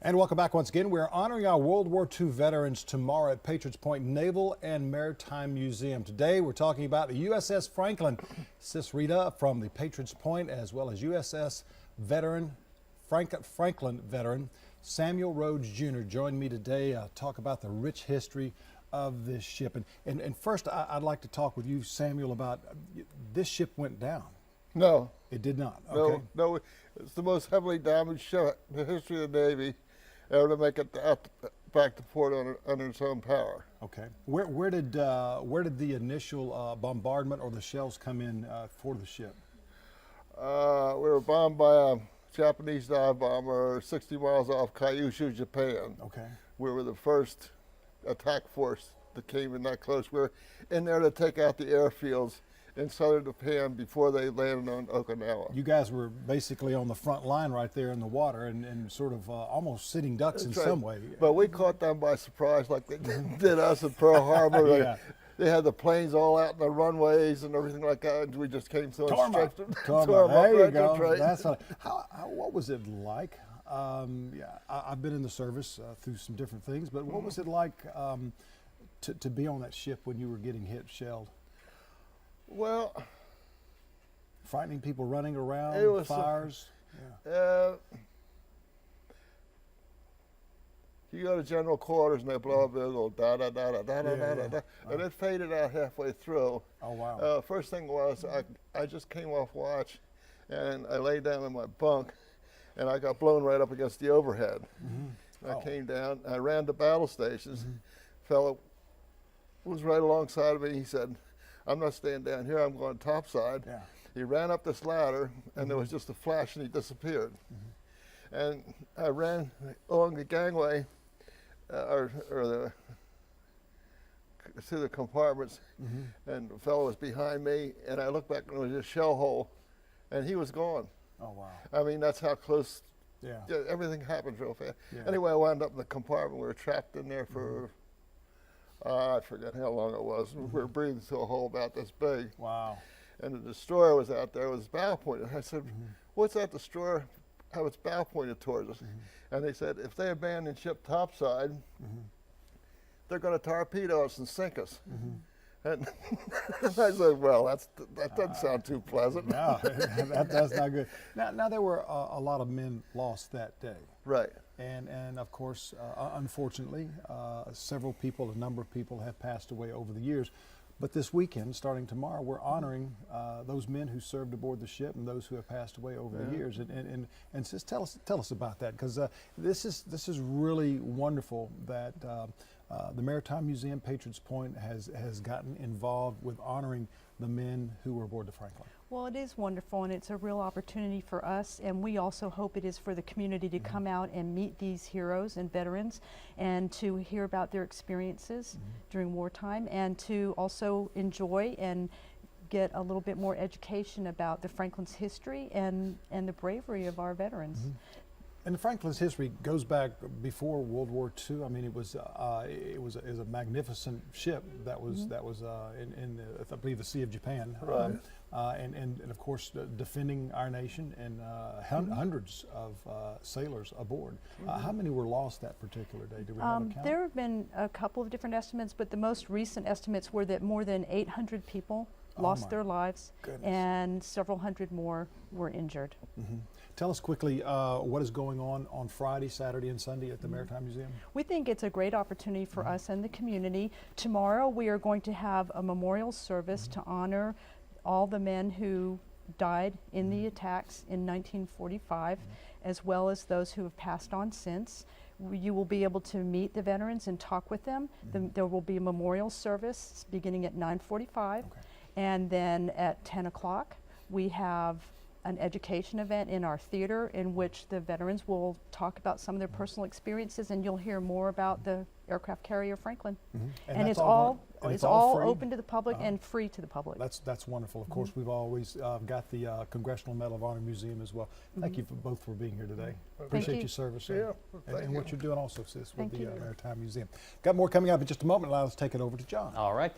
And welcome back once again. We're honoring our World War II veterans tomorrow at Patriot'S Point Naval and Maritime Museum. Today we're talking about the USS Franklin. Sis Rita from the Patriot'S Point, as well as USS veteran, Franklin veteran Samuel Rhodes Jr. joined me today talk about the rich history of this ship. And first I'd like to talk with you, Samuel, about this ship went down. No. It did not? Okay. No, it's the most heavily damaged ship in the history of the Navy ever to make it back to port under its own power. Okay. Where did the initial bombardment or the shells come in for the ship? We were bombed by a Japanese dive bomber 60 miles off Kyushu, Japan. Okay. We were the first attack force that came in that close. We were in there to take out the airfields in southern Japan before they landed on Okinawa. You guys were basically on the front line right there in the water and sort of almost sitting ducks in some way. But we caught them by surprise like they did us at Pearl Harbor. Yeah. They had the planes all out in the runways and everything like that, and we just came through and stretched them. There you go. That's what was it like? Yeah, I've been in the service through some different things, but what was it like to be on that ship when you were getting hit, shelled? Well, frightening people running around, it was fires. You go to general quarters and they blow up a little da da da da da da da da, and it faded out halfway through. Oh wow! First thing was I just came off watch, and I lay down in my bunk, and I got blown right up against the overhead. Mm-hmm. I came down. I ran to battle stations. Mm-hmm. Fellow was right alongside of me. He said, "I'm not staying down here. I'm going topside." Yeah. He ran up this ladder, and there was just a flash, and he disappeared. Mm-hmm. And I ran along the gangway, through the compartments, and the fellow was behind me, and I looked back, and there was a shell hole, and he was gone. Oh wow! I mean, that's how close. Yeah. Everything happened real fast. Yeah. Anyway, I wound up in the compartment. We were trapped in there for. I forget how long it was. We were breathing through a hole about this big. Wow. And the destroyer was out there with its bow pointed. I said, what's that destroyer, how it's bow pointed towards us? And they said, if they abandon ship topside, they're going to torpedo us and sink us. And I said, well, that doesn't sound too pleasant. No, that's not good. Now there were a lot of men lost that day. Right. And of course, unfortunately, a number of people have passed away over the years. But this weekend, starting tomorrow, we're honoring those men who served aboard the ship and those who have passed away over the years. And sis, tell us about that, because this is really wonderful that the Maritime Museum, Patriot'S Point, has gotten involved with honoring the men who were aboard the Franklin. Well, it is wonderful, and it's a real opportunity for us, and we also hope it is for the community to come out and meet these heroes and veterans and to hear about their experiences during wartime, and to also enjoy and get a little bit more education about the Franklin's history and the bravery of our veterans. And the Franklin's history goes back before World War II. I mean, it was a magnificent ship that was in I believe the Sea of Japan, right. And of course defending our nation, and hundreds of sailors aboard. How many were lost that particular day? Do we have a count? There have been a couple of different estimates, but the most recent estimates were that more than 800 people lost their lives, and several hundred more were injured. Tell us quickly what is going on Friday, Saturday, and Sunday at the Maritime Museum. We think it's a great opportunity for us and the community. Tomorrow we are going to have a memorial service to honor all the men who died in the attacks in 1945, as well as those who have passed on since. You will be able to meet the veterans and talk with them. There will be a memorial service beginning at 9:45, and then at 10 o'clock we have an education event in our theater in which the veterans will talk about some of their personal experiences, and you'll hear more about the aircraft carrier Franklin. And it's all open to the public and free to the public. That's wonderful. Of course, we've always got the Congressional Medal of Honor Museum as well. Thank you both for being here today. Appreciate your service and what you're doing also, sis, with the Maritime Museum. Got more coming up in just a moment. Now let's take it over to John. All right.